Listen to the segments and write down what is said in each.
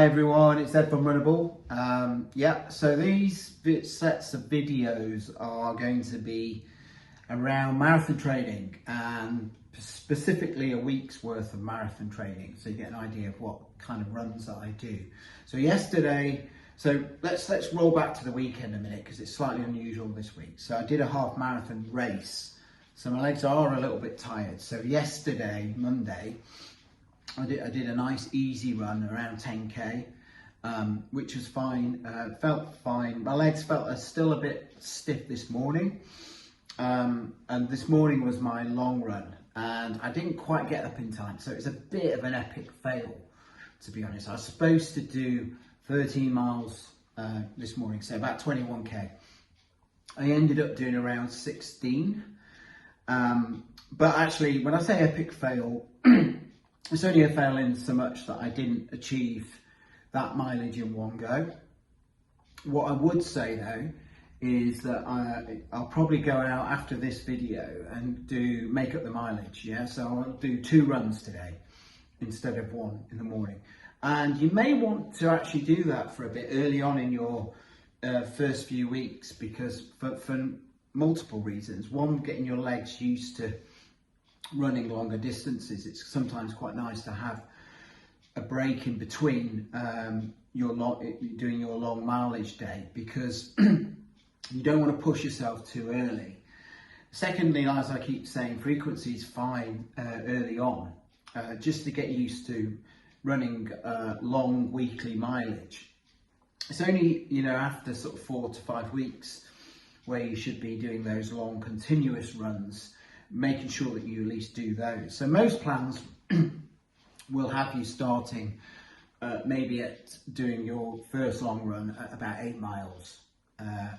everyone, it's Ed from Runnable. So these sets of videos are going to be around marathon training and specifically a week's worth of marathon training, so you get an idea of what kind of runs that I do. So let's roll back to the weekend a minute because it's slightly unusual this week. So I did a half marathon race, so my legs are a little bit tired. So yesterday, Monday, I did a nice easy run around 10k, which was fine, felt fine. My legs felt still a bit stiff this morning, and this morning was my long run and I didn't quite get up in time, so it's a bit of an epic fail, to be honest. I was supposed to do 13 miles this morning, so about 21k. I ended up doing around 16, but actually when I say epic fail, it's only a fail in so much that I didn't achieve that mileage in one go. What I would say though is that I'll probably go out after this video and make up the mileage, yeah? So I'll do 2 runs today instead of 1 in the morning. And you may want to actually do that for a bit early on in your first few weeks, because for multiple reasons. One, getting your legs used to running longer distances. It's sometimes quite nice to have a break in between doing your long mileage day, because you don't want to push yourself too early. Secondly, as I keep saying, frequency is fine early on, just to get used to running long weekly mileage. It's only after sort of 4 to 5 weeks where you should be doing those long continuous runs, making sure that you at least do those. So most plans will have you starting maybe at doing your first long run at about 8 miles.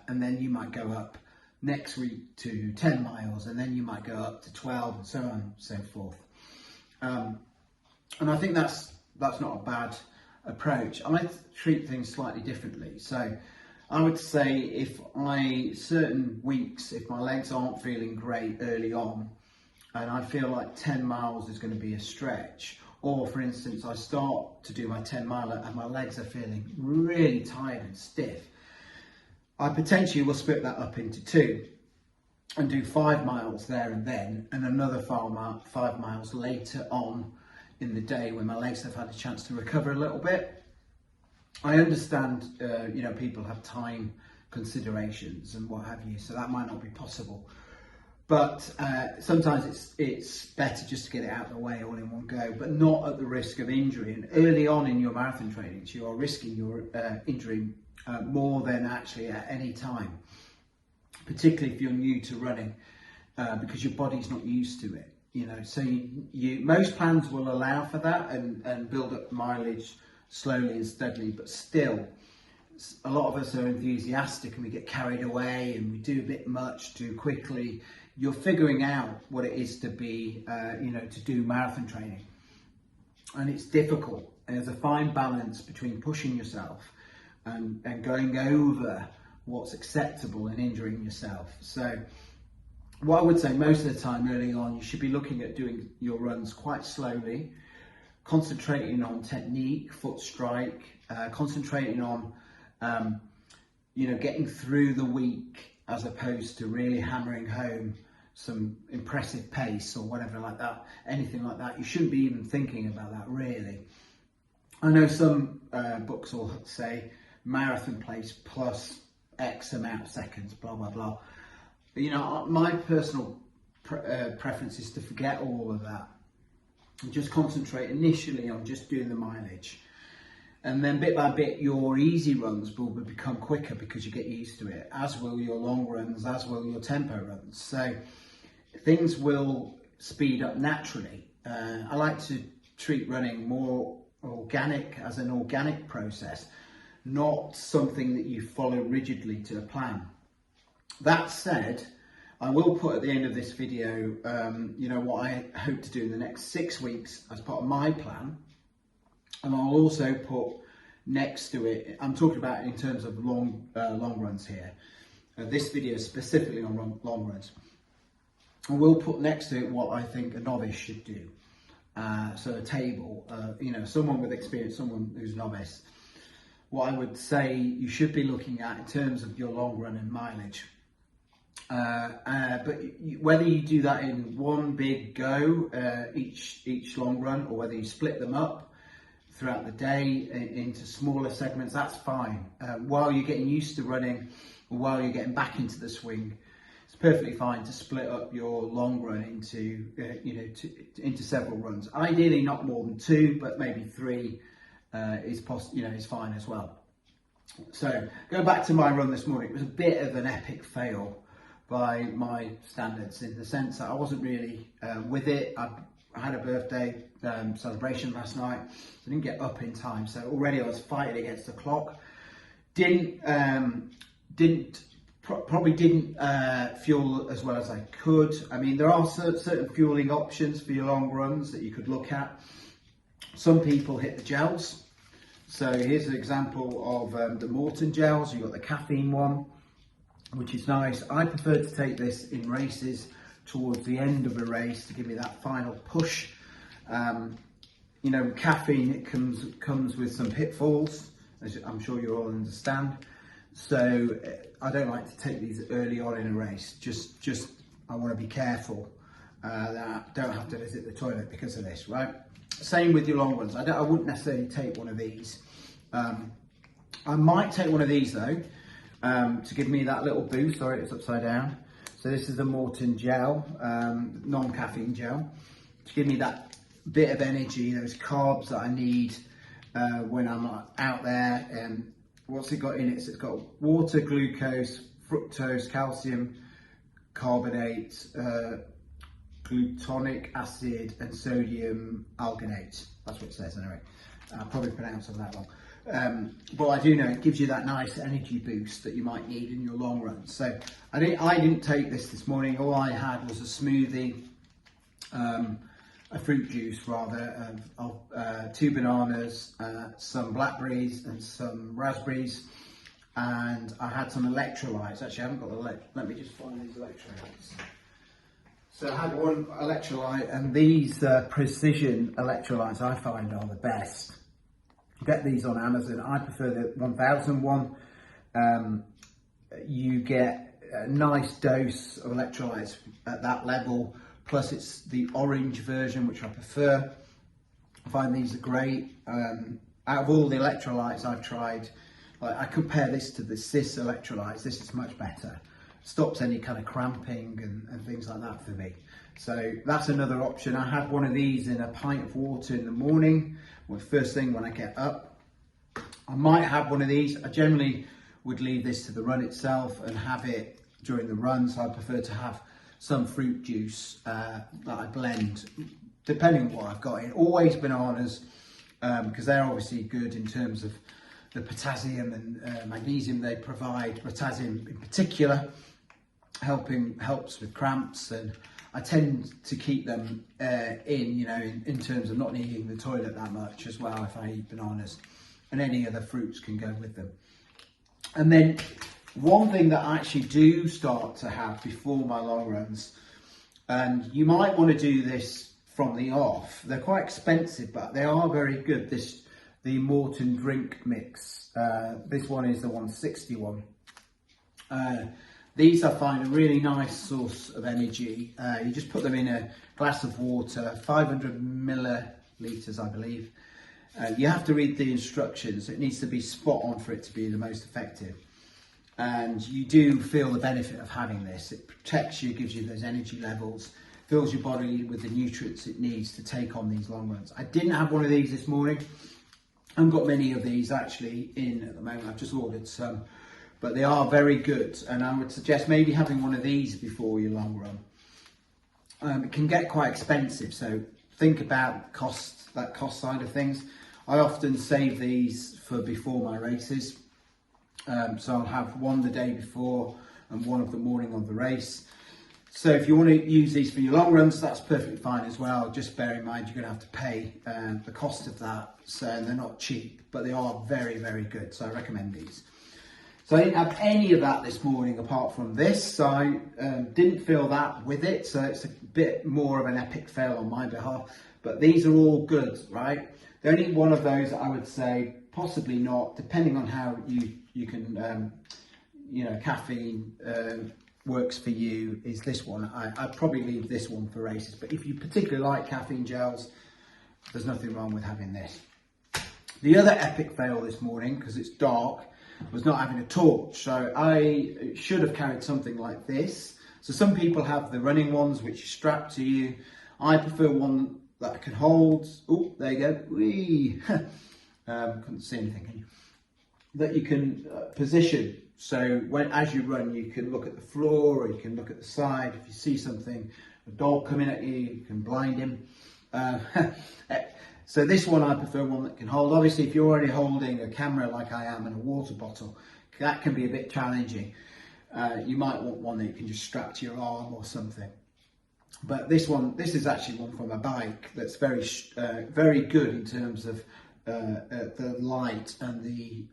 And then you might go up next week to 10 miles, and then you might go up to 12, and so on and so forth. And I think that's not a bad approach. I like to treat things slightly differently. So I would say certain weeks, if my legs aren't feeling great early on, and I feel like 10 miles is going to be a stretch, or for instance, I start to do my 10 miler and my legs are feeling really tired and stiff, I potentially will split that up into 2 and do 5 miles there and then, and another 5 miles later on in the day when my legs have had a chance to recover a little bit. I understand, people have time considerations and what have you, so that might not be possible. But sometimes it's better just to get it out of the way all in one go, but not at the risk of injury. And early on in your marathon trainings, you are risking your injury more than actually at any time, particularly if you're new to running, because your body's not used to it. So most plans will allow for that and build up mileage slowly and steadily, but still, a lot of us are enthusiastic and we get carried away and we do a bit much too quickly. You're figuring out what it is to be, to do marathon training, and it's difficult. And there's a fine balance between pushing yourself and going over what's acceptable and injuring yourself. So what I would say, most of the time early on, you should be looking at doing your runs quite slowly, concentrating on technique, foot strike, concentrating on, getting through the week, as opposed to really hammering home some impressive pace or whatever like that, anything like that. You shouldn't be even thinking about that, really. I know some books will say marathon pace plus X amount of seconds, blah, blah, blah. But, my personal preference is to forget all of that and just concentrate initially on just doing the mileage. And then bit by bit, your easy runs will become quicker because you get used to it, as will your long runs, as will your tempo runs. So things will speed up naturally. I like to treat running more organic, as an organic process, not something that you follow rigidly to a plan. That said, I will put at the end of this video, what I hope to do in the next 6 weeks as part of my plan. And I'll also put next to it, I'm talking about in terms of long runs here. This video is specifically on long runs. I will put next to it what I think a novice should do. So a table, someone with experience, someone who's novice, what I would say you should be looking at in terms of your long run and mileage. But whether you do that in one big go, each long run, or whether you split them up throughout the day into smaller segments, that's fine. While you're getting used to running, or while you're getting back into the swing, it's perfectly fine to split up your long run into into several runs. Ideally, not more than 2, but maybe 3 is fine as well. So going back to my run this morning, it was a bit of an epic fail by my standards, in the sense that I wasn't really with it. I had a birthday celebration last night, so I didn't get up in time. So already I was fighting against the clock. Probably didn't fuel as well as I could. I mean, there are certain fueling options for your long runs that you could look at. Some people hit the gels. So here's an example of the Morton gels. You've got the caffeine one, which is nice. I prefer to take this in races towards the end of a race to give me that final push. Caffeine, it comes with some pitfalls, as I'm sure you all understand. So I don't like to take these early on in a race. Just I want to be careful that I don't have to visit the toilet because of this, right? Same with your long runs. I wouldn't necessarily take one of these. I might take one of these though, to give me that little boost. Sorry, it's upside down. So this is the Morton gel, non-caffeine gel, to give me that bit of energy, those carbs that I need when I'm out there. What's it got in it? So it's got water, glucose, fructose, calcium carbonate, glutonic acid, and sodium alginate. That's what it says anyway. I'll probably pronounce that wrong. But I do know it gives you that nice energy boost that you might need in your long run. So I didn't take this morning. All I had was a smoothie, a fruit juice rather, of 2 bananas, some blackberries and some raspberries, and I had some electrolytes. Actually, I haven't got the let me just find these electrolytes. So I had one electrolyte, and these precision electrolytes I find are the best. Get these on Amazon. I prefer the 1000 one. You get a nice dose of electrolytes at that level, plus it's the orange version, which I prefer. I find these are great. Out of all the electrolytes I've tried, I compare this to the Cis electrolytes. This is much better. Stops any kind of cramping and things like that for me. So that's another option. I had one of these in a pint of water in the morning, or first thing when I get up. I might have one of these. I generally would leave this to the run itself and have it during the run. So I prefer to have some fruit juice that I blend, depending on what I've got in. Always bananas, because they're obviously good in terms of the potassium and magnesium they provide. Potassium in particular helps with cramps, and I tend to keep them in terms of not needing the toilet that much as well if I eat bananas, and any other fruits can go with them. And then one thing that I actually do start to have before my long runs, and you might want to do this from the off. They're quite expensive, but they are very good. The Morton drink mix. This one is the 160 one. These I find a really nice source of energy. You just put them in a glass of water, 500 millilitres, I believe. You have to read the instructions. It needs to be spot on for it to be the most effective. And you do feel the benefit of having this. It protects you, gives you those energy levels, fills your body with the nutrients it needs to take on these long runs. I didn't have one of these this morning. I haven't got many of these actually in at the moment. I've just ordered some, but they are very good. And I would suggest maybe having one of these before your long run. It can get quite expensive, so think about that cost side of things. I often save these for before my races. So I'll have one the day before and one of the morning of the race. So if you want to use these for your long runs, that's perfectly fine as well. Just bear in mind you're going to have to pay the cost of that. So they're not cheap, but they are very, very good. So I recommend these. So I didn't have any of that this morning apart from this. So I didn't feel that with it. So it's a bit more of an epic fail on my behalf. But these are all good, right? The only one of those I would say possibly not, depending on how you can, you know, caffeine works for you, is this one. I'd probably leave this one for races, but if you particularly like caffeine gels, there's nothing wrong with having this. The other epic fail this morning, because it's dark, was not having a torch. So I should have carried something like this. So some people have the running ones which are strapped to you. I prefer one that I can hold. Oh, there you go. Whee! Couldn't see anything, can you? That you can position. So as you run, you can look at the floor, or you can look at the side. If you see something, a dog coming at you, you can blind him. So this one, I prefer one that can hold. Obviously, if you're already holding a camera like I am and a water bottle, that can be a bit challenging. You might want one that you can just strap to your arm or something. But this is actually one from a bike that's very good in terms of the light and the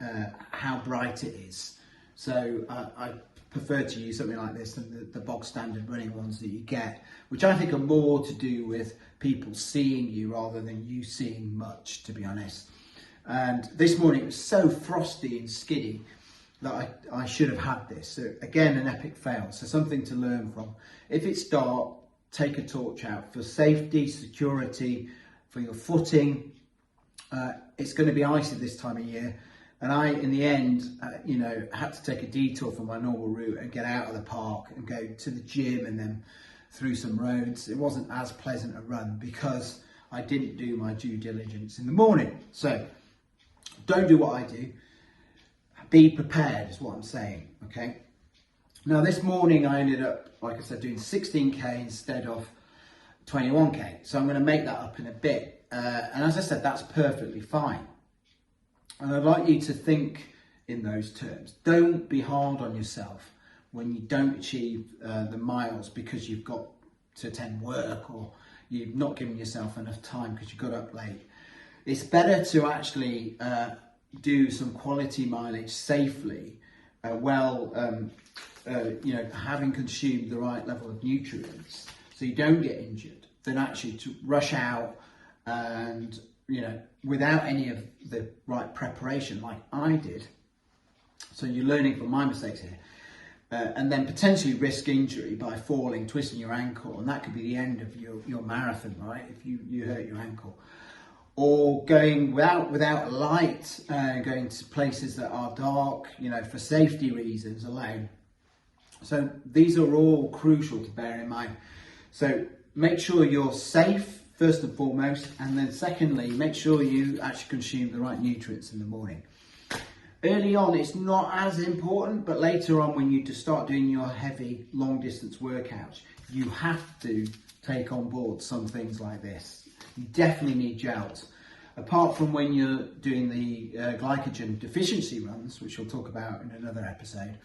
how bright it is. So I prefer to use something like this than the bog standard running ones that you get, which I think are more to do with people seeing you rather than you seeing much, to be honest. And this morning it was so frosty and skiddy that I should have had this. So again, an epic fail. So something to learn from. If it's dark, take a torch out for safety, security, for your footing. It's going to be icy this time of year. And I, in the end, you know, had to take a detour from my normal route and get out of the park and go to the gym and then through some roads. It wasn't as pleasant a run because I didn't do my due diligence in the morning. So don't do what I do. Be prepared is what I'm saying, okay? Now this morning I ended up, like I said, doing 16k instead of 21k. So I'm going to make that up in a bit. And as I said, that's perfectly fine. And I'd like you to think in those terms. Don't be hard on yourself when you don't achieve the miles because you've got to attend work or you've not given yourself enough time because you got up late. It's better to actually do some quality mileage safely, you know, having consumed the right level of nutrients so you don't get injured, than actually to rush out and, you know, without any of the right preparation like I did. So you're learning from my mistakes here. And then potentially risk injury by falling, twisting your ankle, and that could be the end of your marathon, right? If you hurt your ankle. Or going without light, going to places that are dark, you know, for safety reasons alone. So these are all crucial to bear in mind. So make sure you're safe, first and foremost, and then secondly, make sure you actually consume the right nutrients in the morning. Early on, it's not as important, but later on, when you start doing your heavy, long-distance workouts, you have to take on board some things like this. You definitely need gels. Apart from when you're doing the glycogen deficiency runs, which we'll talk about in another episode,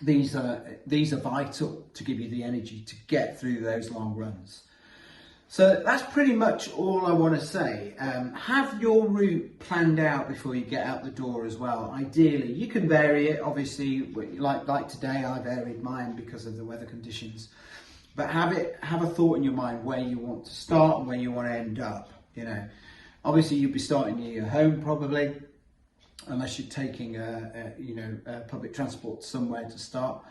these are vital to give you the energy to get through those long runs. So that's pretty much all I want to say. Have your route planned out before you get out the door as well. Ideally, you can vary it. Obviously, like today, I varied mine because of the weather conditions. But have a thought in your mind where you want to start and where you want to end up. You know, obviously you'll be starting near your home probably, unless you're taking public transport somewhere to start,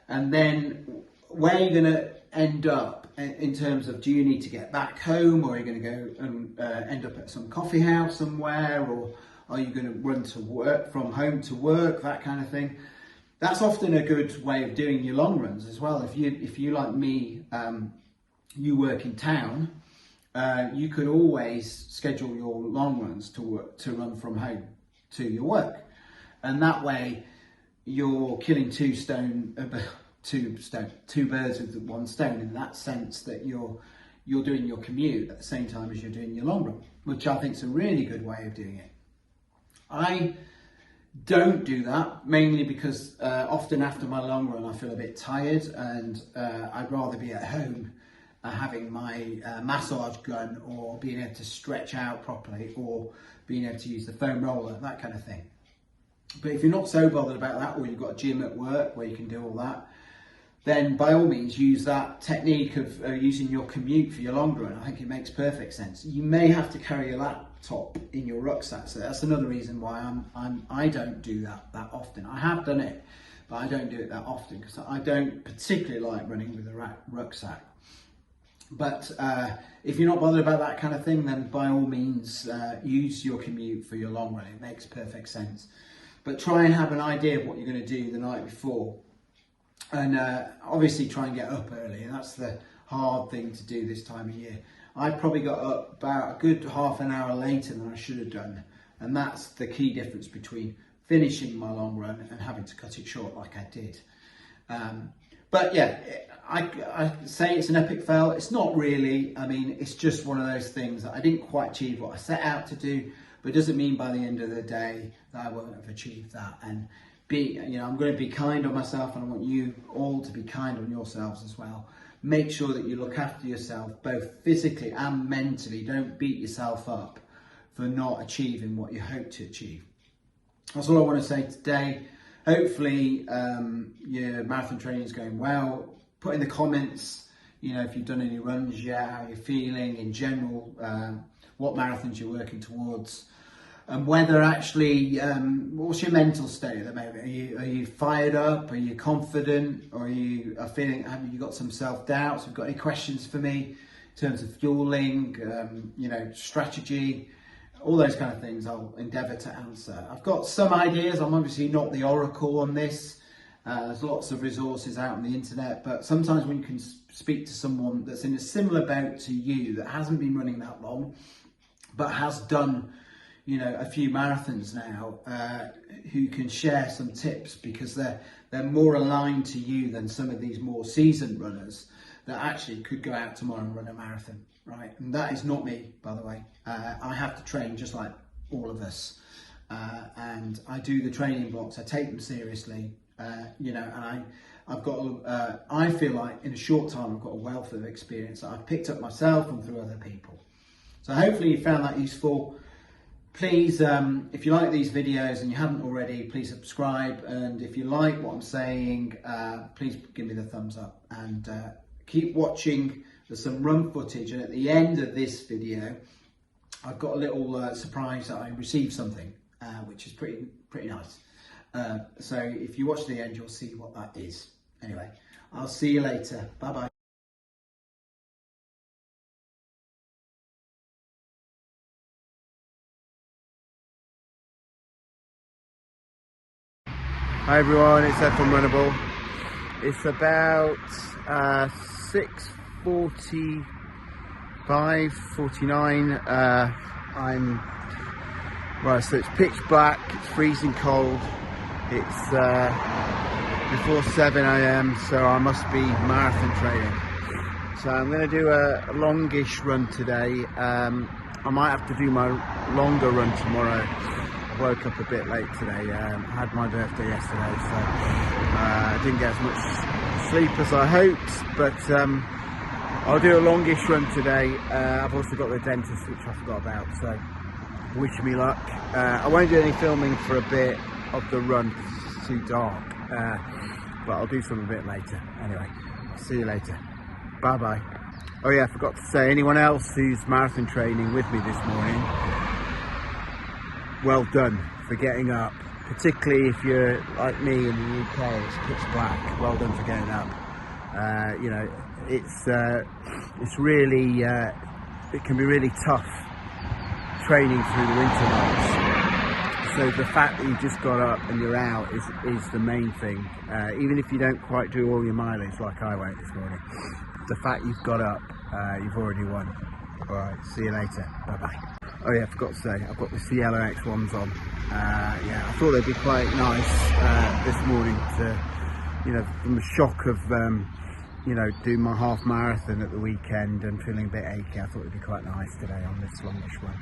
and then where you're going to end up in terms of, do you need to get back home, or are you going to go and end up at some coffee house somewhere, or are you going to run to work, from home to work, that kind of thing. That's often a good way of doing your long runs as well. If you like me, you work in town, you could always schedule your long runs to run from home to your work, and that way you're killing two birds with one stone, in that sense that you're doing your commute at the same time as you're doing your long run, which I think is a really good way of doing it. I don't do that, mainly because often after my long run I feel a bit tired, and I'd rather be at home having my massage gun, or being able to stretch out properly, or being able to use the foam roller, that kind of thing. But if you're not so bothered about that, or you've got a gym at work where you can do all that, then by all means use that technique of using your commute for your long run. I think it makes perfect sense. You may have to carry laptop in your rucksack. So that's another reason why I don't do that often. I have done it, but I don't do it that often because I don't particularly like running with a rucksack. But if you're not bothered about that kind of thing, then by all means use your commute for your long run. It makes perfect sense. But try and have an idea of what you're going to do the night before. And obviously try and get up early. And that's the hard thing to do this time of year. I probably got up about a good half an hour later than I should have done. And that's the key difference between finishing my long run and having to cut it short like I did. But yeah, I say it's an epic fail. It's not really. I mean, it's just one of those things that I didn't quite achieve what I set out to do, but it doesn't mean by the end of the day that I won't have achieved that. And I'm going to be kind on myself, and I want you all to be kind on yourselves as well. Make sure that you look after yourself, both physically and mentally. Don't beat yourself up for not achieving what you hope to achieve. That's all I want to say today. Hopefully your marathon training is going well. Put in the comments, if you've done any runs yet, how you're feeling in general, what marathons you're working towards, and whether actually, what's your mental state at the moment? Are you fired up? Are you confident? Or have you got some self-doubts? Have you got any questions for me in terms of fueling, strategy? All those kind of things I'll endeavour to answer. I've got some ideas. I'm obviously not the oracle on this. There's lots of resources out on the internet, but sometimes when you can speak to someone that's in a similar boat to you, that hasn't been running that long, but has done, a few marathons now, who can share some tips, because they're more aligned to you than some of these more seasoned runners that actually could go out tomorrow and run a marathon. Right, and that is not me, by the way. I have to train just like all of us, and I do the training blocks. I take them seriously, and I've got. I feel like in a short time I've got a wealth of experience that I've picked up myself and through other people. So hopefully you found that useful. Please, if you like these videos and you haven't already, please subscribe. And if you like what I'm saying, please give me the thumbs up and keep watching. There's some run footage, and at the end of this video I've got a little surprise that I received something, which is pretty nice. So if you watch the end, you'll see what that is. Anyway, I'll see you later. Bye bye. Hi everyone, it's Ed from Runnable. It's about 6:49. So it's pitch black, it's freezing cold. It's before 7 AM, so I must be marathon training. So I'm going to do a longish run today. I might have to do my longer run tomorrow. I woke up a bit late today. I had my birthday yesterday, so I didn't get as much sleep as I hoped, but I'll do a longish run today. I've also got the dentist, which I forgot about, so wish me luck. I won't do any filming for a bit of the run because it's too dark, but I'll do some a bit later. Anyway, I'll see you later. Bye bye. Oh yeah, I forgot to say, anyone else who's marathon training with me this morning, well done for getting up, particularly if you're like me in the UK, it's pitch black. Well done for getting up. It's really, it can be really tough training through the winter months. So the fact that you just got up and you're out is the main thing. Even if you don't quite do all your mileage like I went this morning, the fact you've got up, you've already won. Alright, see you later. Bye bye. Oh yeah, I forgot to say, I've got the Cielo X1s on. I thought they'd be quite nice this morning to, from the shock of, doing my half marathon at the weekend and feeling a bit achy. I thought it'd be quite nice today on this longish run.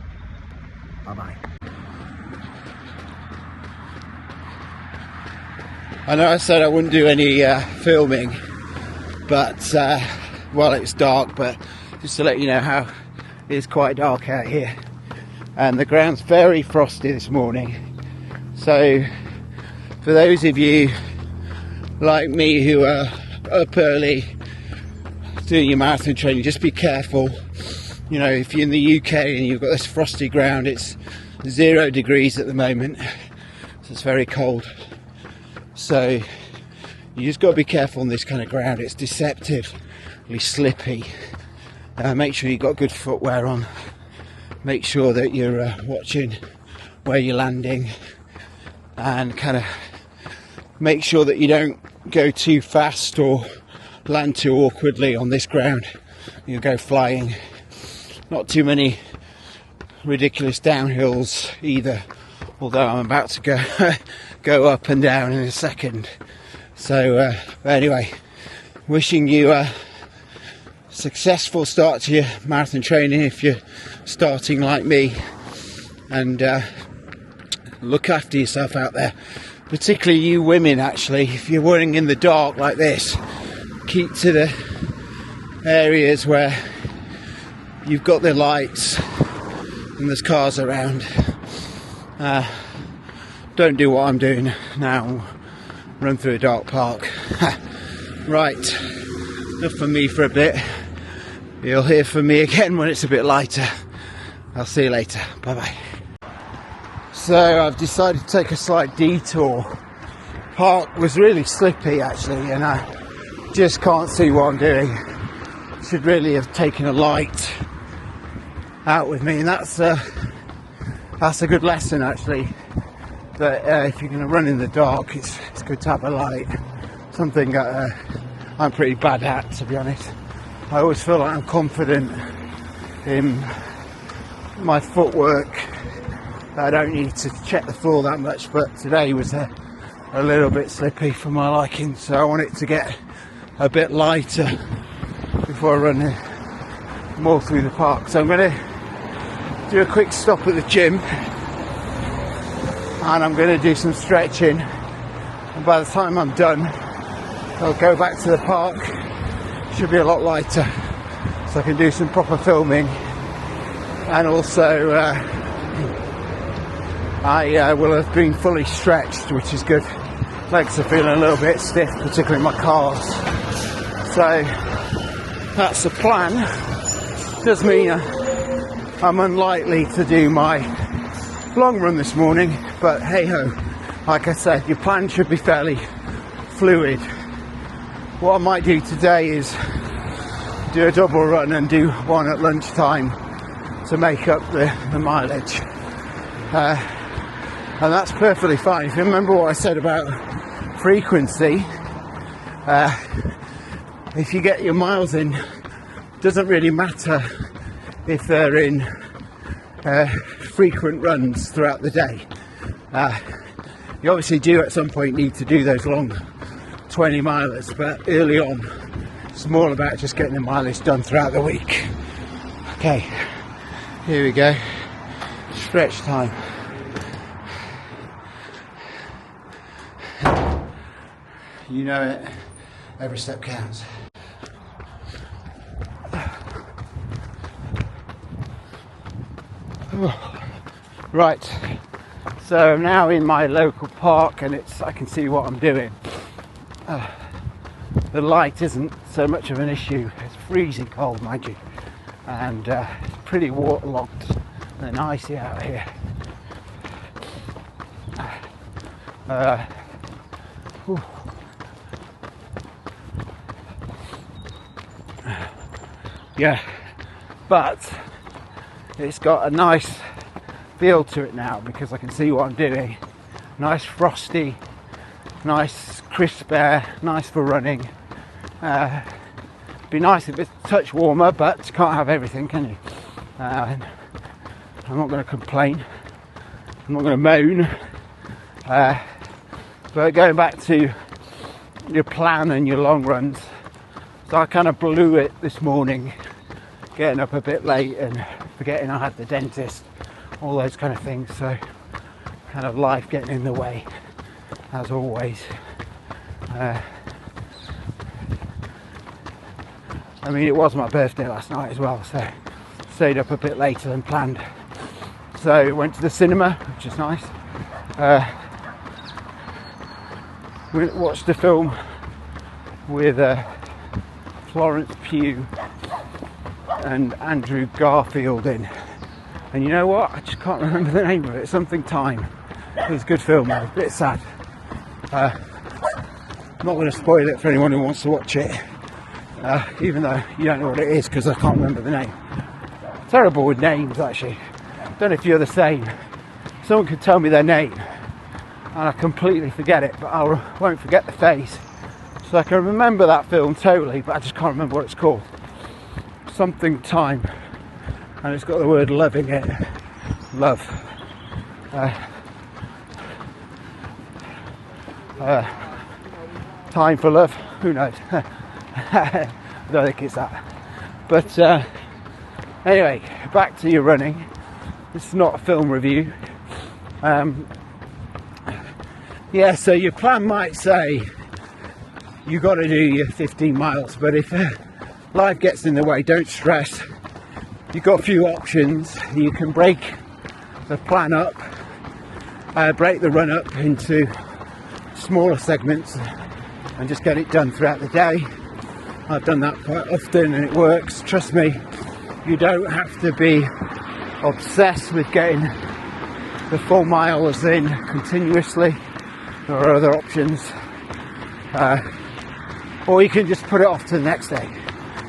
Bye bye. I know I said I wouldn't do any filming, but it's dark, but just to let you know how it is quite dark out here. And the ground's very frosty this morning, so for those of you like me who are up early doing your marathon training, just be careful. you know, if you're in the UK and you've got this frosty ground, it's 0 degrees at the moment, so it's very cold. So you just got to be careful on this kind of ground. It's deceptively slippy. Make sure you've got good footwear on. Make sure that you're watching where you're landing, and kind of make sure that you don't go too fast or land too awkwardly on this ground. You'll go flying. Not too many ridiculous downhills either, although I'm about to go up and down in a second. So anyway, wishing you a successful start to your marathon training if you're starting like me, and look after yourself out there, particularly you women. Actually, if you're running in the dark like this, keep to the areas where you've got the lights and there's cars around. Don't do what I'm doing now, run through a dark park. Right, enough from me for a bit. You'll hear from me again when it's a bit lighter. I'll see you later. Bye bye. So I've decided to take a slight detour. Park was really slippy actually, and I just can't see what I'm doing. Should really have taken a light out with me, and that's a good lesson actually. That if you're going to run in the dark, it's good to have a light. Something that I'm pretty bad at, to be honest. I always feel like I'm confident in my footwork. I don't need to check the floor that much, but today was a little bit slippy for my liking, so I want it to get a bit lighter before I run more through the park. So I'm going to do a quick stop at the gym, and I'm going to do some stretching, and by the time I'm done I'll go back to the park. Should be a lot lighter, so I can do some proper filming, and also I will have been fully stretched, which is good. Legs are feeling a little bit stiff, particularly my calves, so that's the plan. Does mean I'm unlikely to do my long run this morning, but hey ho, like I said, your plan should be fairly fluid. What I might do today is do a double run and do one at lunchtime to make up the mileage, and that's perfectly fine. If you remember what I said about frequency, if you get your miles in, it doesn't really matter if they're in frequent runs throughout the day. You obviously do at some point need to do those long 20 milers, but early on it's more about just getting the mileage done throughout the week. Okay, here we go, stretch time. You know it, every step counts. Right, so I'm now in my local park, and I can see what I'm doing. The light isn't so much of an issue. It's freezing cold, mind you, and it's pretty waterlogged and icy out here. Yeah, but it's got a nice feel to it now because I can see what I'm doing. Nice frosty, nice crisp air, nice for running. Be nice if it's a touch warmer, but you can't have everything, can you? I'm not going to complain, I'm not going to moan, but going back to your plan and your long runs, so I kind of blew it this morning, getting up a bit late and forgetting I had the dentist, all those kind of things, so kind of life getting in the way as always. I mean, it was my birthday last night as well, so stayed up a bit later than planned. So went to the cinema, which is nice. We watched a film with Florence Pugh, and Andrew Garfield in. And you know what? I just can't remember the name of it. Something Time. It was a good film though. A bit sad. I'm not going to spoil it for anyone who wants to watch it. Even though you don't know what it is, because I can't remember the name. Terrible with names, actually. Don't know if you're the same. Someone could tell me their name and I completely forget it, but I won't forget the face. So I can remember that film totally, but I just can't remember what it's called. Something Time, and it's got the word love in it. Love. Time for love. Who knows? I don't think it's that. But anyway, back to your running. This is not a film review. Yeah, so your plan might say you got to do your 15 miles, but if life gets in the way, don't stress. You've got a few options. You can break the plan up, break the run up into smaller segments and just get it done throughout the day. I've done that quite often and it works. Trust me, you don't have to be obsessed with getting the full miles in continuously. There are other options, or you can just put it off to the next day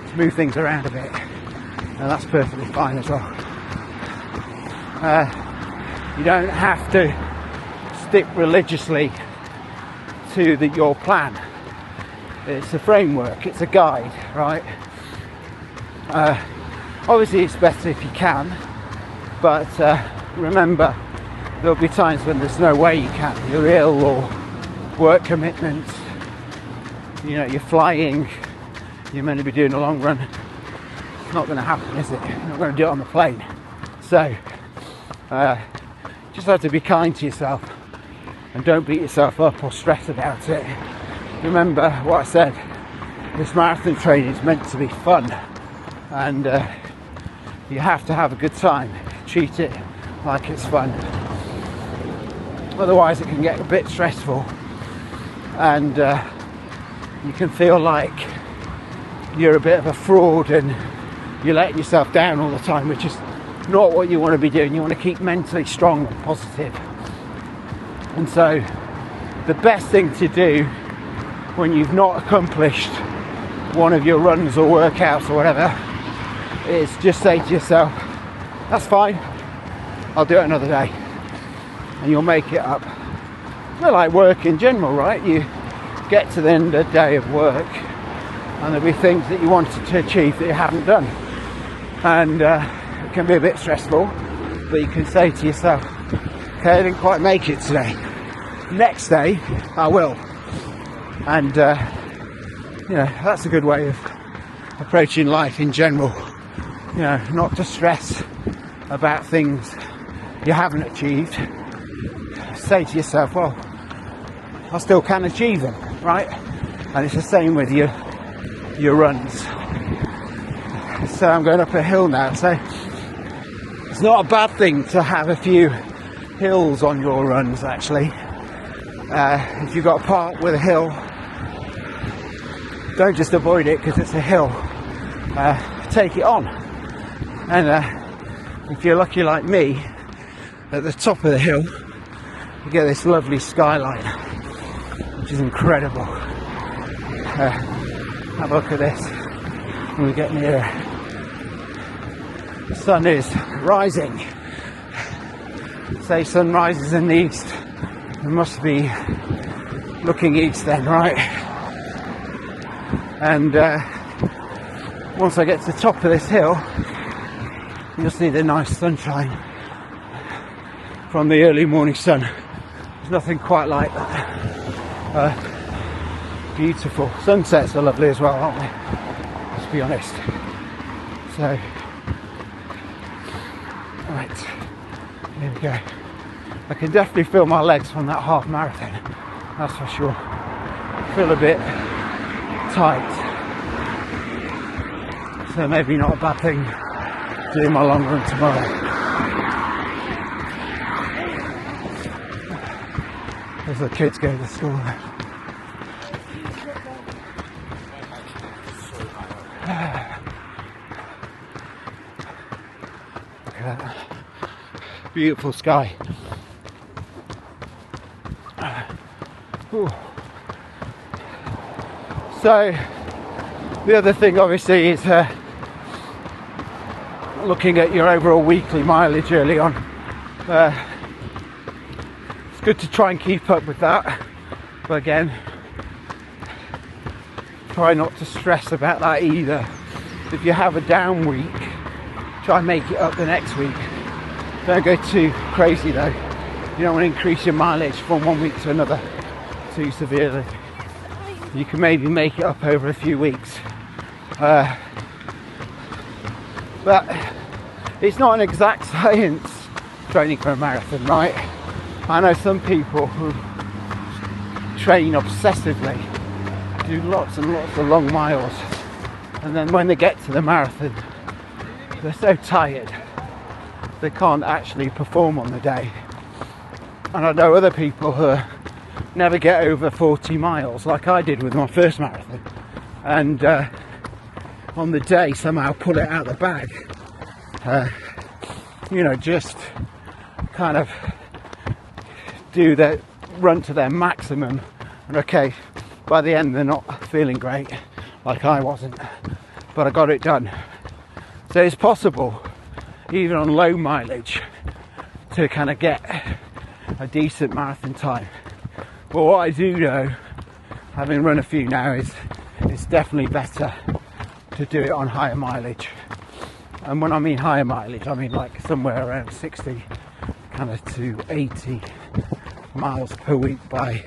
to move things around a bit, and that's perfectly fine as well. You don't have to stick religiously to your plan. It's a framework, it's a guide, right? Obviously it's better if you can, but remember, there'll be times when there's no way you can. You're ill or work commitments, you know, you're flying, you're meant to be doing a long run. It's not going to happen, is it? You're not going to do it on the plane. So just have to be kind to yourself and don't beat yourself up or stress about it. Remember what I said, this marathon training is meant to be fun, and you have to have a good time. Treat it like it's fun. Otherwise it can get a bit stressful and you can feel like you're a bit of a fraud and you're letting yourself down all the time, which is not what you want to be doing. You want to keep mentally strong and positive. And so the best thing to do when you've not accomplished one of your runs or workouts or whatever is just say to yourself, that's fine, I'll do it another day, and you'll make it up. It's not like work in general, right? You get to the end of the day of work and there'll be things that you wanted to achieve that you haven't done, and it can be a bit stressful, but you can say to yourself, okay, I didn't quite make it today, next day I will. And you know, that's a good way of approaching life in general. You know, not to stress about things you haven't achieved. Say to yourself, well, I still can achieve them, right? And it's the same with your runs. So I'm going up a hill now, so it's not a bad thing to have a few hills on your runs, actually. If you've got a part with a hill, don't just avoid it because it's a hill. Take it on. And if you're lucky like me, at the top of the hill you get this lovely skyline, which is incredible. Have a look at this when we get nearer. The sun is rising. Say sun rises in the east, it must be looking east then, right? And once I get to the top of this hill, you'll see the nice sunshine from the early morning sun. There's nothing quite like that. Beautiful. Sunsets are lovely as well, aren't they? Let's be honest. So, right, here we go. I can definitely feel my legs from that half marathon, that's for sure. I feel a bit tight, so maybe not a bad thing doing my long run tomorrow. There's the kids going to school now. beautiful sky. Ooh. So the other thing obviously is looking at your overall weekly mileage early on. It's good to try and keep up with that, but again, try not to stress about that either. If you have a down week, try and make it up the next week. Don't go too crazy though. You don't want to increase your mileage from one week to another too severely. You can maybe make it up over a few weeks. But it's not an exact science training for a marathon, right? I know some people who train obsessively, do lots and lots of long miles, and then when they get to the marathon, they're so tired they can't actually perform on the day. And I know other people who never get over 40 miles like I did with my first marathon, and on the day somehow pull it out of the bag. You know, just kind of do the run to their maximum, and okay, by the end they're not feeling great like I wasn't, but I got it done. So it's possible, even on low mileage, to kind of get a decent marathon time. But what I do know, having run a few now, is it's definitely better to do it on higher mileage. And when I mean higher mileage, I mean like somewhere around 60 kind of to 80 miles per week by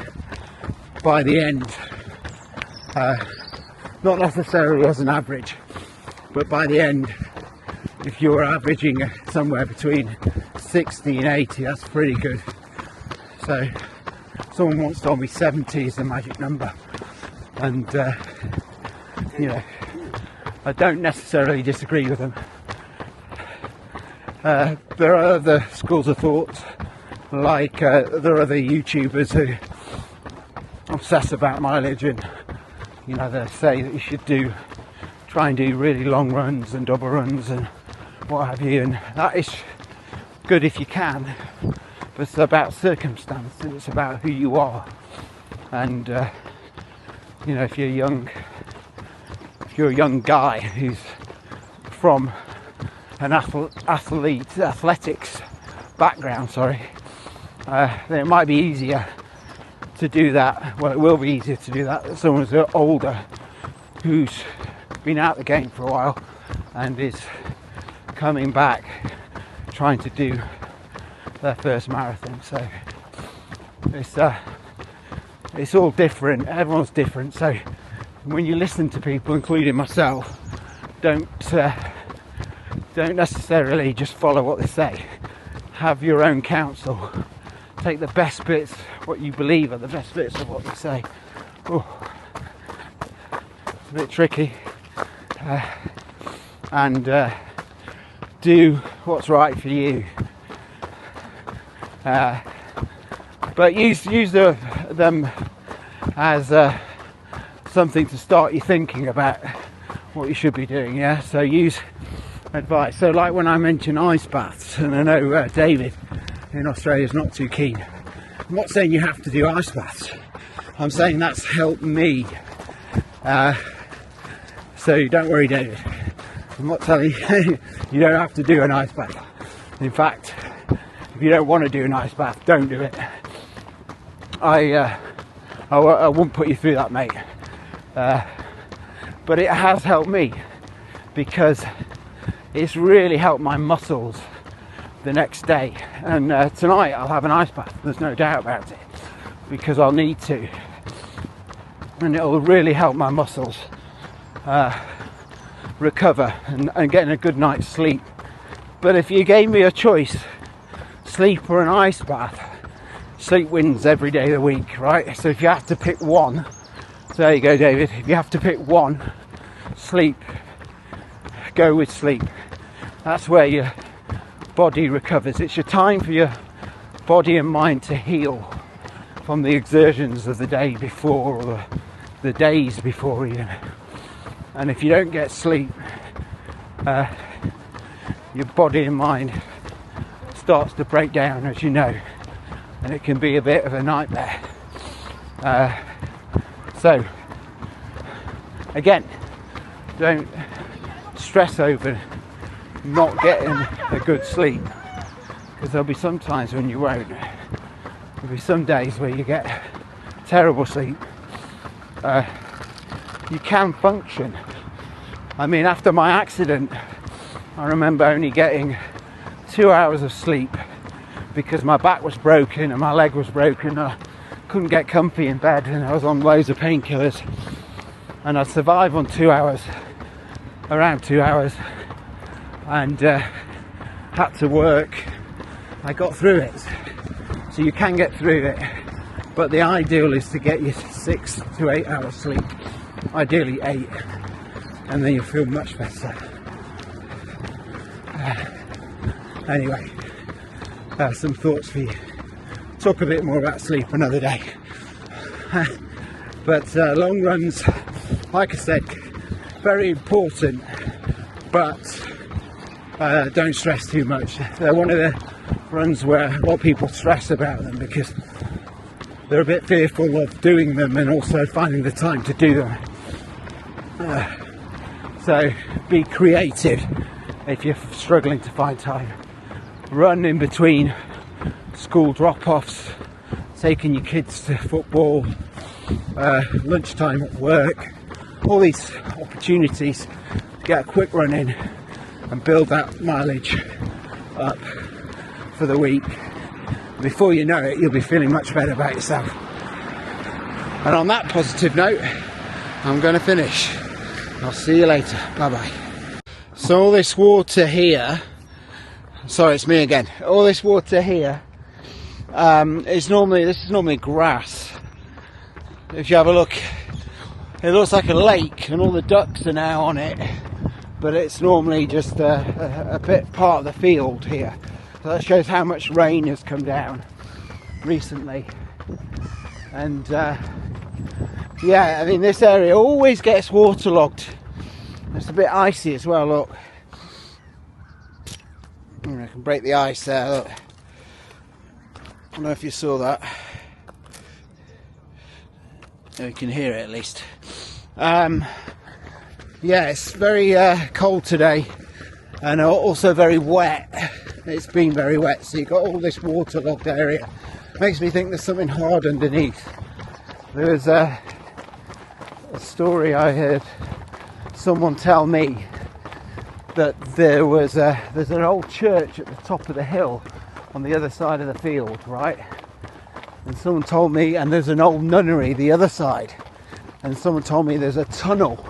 the end. Not necessarily as an average, but by the end, if you're averaging somewhere between 60 and 80, that's pretty good. So someone once told me 70 is the magic number, and you know, I don't necessarily disagree with them. There are other schools of thought, like there are other YouTubers who obsess about mileage, and you know, they say that you should try and do really long runs and double runs and what have you, and that is good if you can, but it's about circumstance and it's about who you are. And you know, if you're a young guy who's from an athletics background, then it might be easier to do that. Well, it will be easier to do that than someone who's older, who's been out the game for a while and is coming back trying to do their first marathon. So it's all different, everyone's different. So when you listen to people, including myself, don't necessarily just follow what they say. Have your own counsel. Take the best bits, what you believe are the best bits of what they say. Ooh. It's a bit tricky. And do what's right for you. But use them as something to start you thinking about what you should be doing. Yeah, so use advice. So like when I mention ice baths, and I know David in Australia is not too keen. I'm not saying you have to do ice baths. I'm saying that's helped me. So don't worry, David. I'm not telling you you don't have to do an ice bath. In fact, if you don't want to do an ice bath, don't do it. I wouldn't put you through that, mate. But it has helped me because it's really helped my muscles the next day. And tonight I'll have an ice bath, there's no doubt about it, because I'll need to. And it'll really help my muscles recover and getting a good night's sleep. But if you gave me a choice, sleep or an ice bath, sleep wins every day of the week, right? So if you have to pick one, so there you go, David. If you have to pick one, sleep. Go with sleep. That's where your body recovers. It's your time for your body and mind to heal from the exertions of the day before, or the days before even. And if you don't get sleep, your body and mind starts to break down, as you know, and it can be a bit of a nightmare. So again, don't stress over not getting a good sleep, because there'll be some times when you won't. There'll be some days where you get terrible sleep. You can function. I mean, after my accident, I remember only getting 2 hours of sleep because my back was broken and my leg was broken. I couldn't get comfy in bed and I was on loads of painkillers, and I survived on 2 hours, around 2 hours, and had to work. I got through it. So you can get through it, but the ideal is to get you 6 to 8 hours sleep, ideally 8, and then you'll feel much better. Anyway, some thoughts for you. Talk a bit more about sleep another day. But long runs, like I said, very important, but don't stress too much. They're one of the runs where a lot of people stress about them because they're a bit fearful of doing them and also finding the time to do them. So be creative if you're struggling to find time. Run in between school drop-offs, taking your kids to football, lunchtime at work, all these opportunities to get a quick run in and build that mileage up for the week. Before you know it, you'll be feeling much better about yourself. And on that positive note, I'm going to finish. I'll see you later. Bye bye. So all this water here, sorry, it's me again. All this water here this is normally grass. If you have a look, it looks like a lake and all the ducks are now on it, but it's normally just a bit part of the field here. So that shows how much rain has come down recently. And yeah, I mean, this area always gets waterlogged. It's a bit icy as well, look. I can break the ice there, look. I don't know if you saw that. You can hear it at least. Yeah, it's very cold today and also very wet. It's been very wet, so you've got all this waterlogged area. Makes me think there's something hard underneath. There was a story I heard someone tell me that there's an old church at the top of the hill on the other side of the field, right? And someone told me, and there's an old nunnery the other side, and someone told me there's a tunnel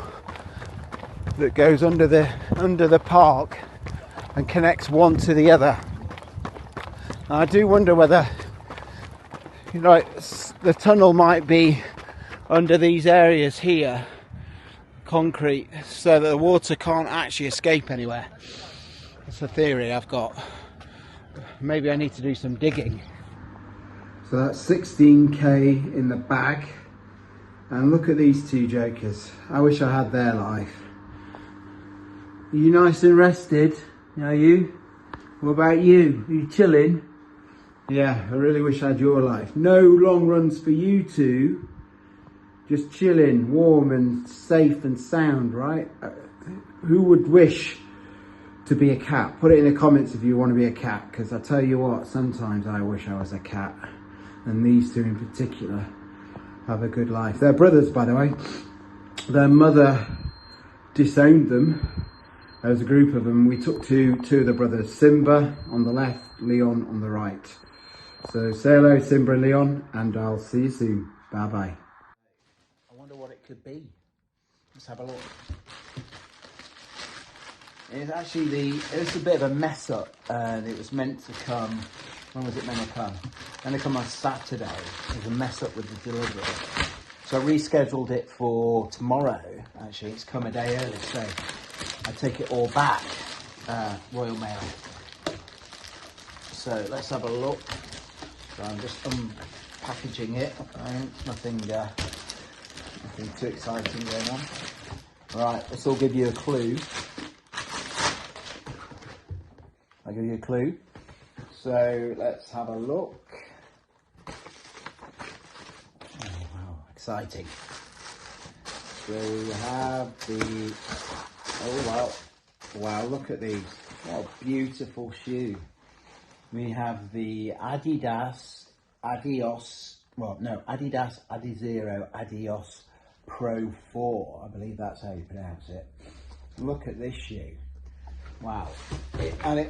that goes under the park and connects one to the other. And I do wonder whether, you know, the tunnel might be under these areas here, concrete, so that the water can't actually escape anywhere. That's a theory I've got. Maybe I need to do some digging. So that's 16k in the bag, and look at these two jokers. I wish I had their life. Are you nice and rested? Are you? What about you? Are you chilling? Yeah, I really wish I had your life. No long runs for you two. Just chilling, warm and safe and sound, right? Who would wish to be a cat? Put it in the comments if you want to be a cat, because I tell you what, sometimes I wish I was a cat. And these two in particular have a good life. They're brothers, by the way. Their mother disowned them. There was a group of them. We took two of the brothers, Simba on the left, Leon on the right. So say hello, Simba and Leon, and I'll see you soon. Bye bye. I wonder what it could be. Let's have a look. It's actually it's a bit of a mess up, and it was meant to come. When was it meant to come? Meant to come on Saturday. There's a mess up with the delivery. So I rescheduled it for tomorrow. Actually, it's come a day early, so I take it all back. Royal Mail. So let's have a look. So I'm just unpackaging it. Nothing too exciting going on. Right, this will give you a clue. I'll give you a clue. So So let's have a look. Oh wow, exciting. So we have the, oh wow, look at these. What a beautiful shoe. We have the Adidas Adizero Adios Pro 4. I believe that's how you pronounce it. Look at this shoe. Wow. I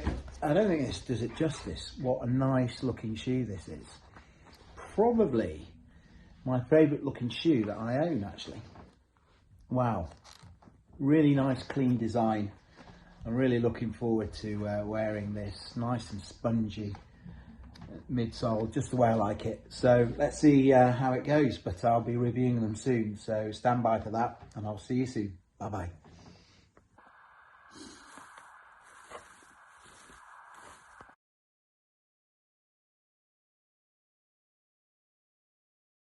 don't think this does it justice. What a nice looking shoe this is. Probably my favourite looking shoe that I own, actually. Wow. Really nice clean design. I'm really looking forward to wearing this. Nice and spongy midsole, just the way I like it. So let's see how it goes, but I'll be reviewing them soon. So stand by for that, and I'll see you soon. Bye bye.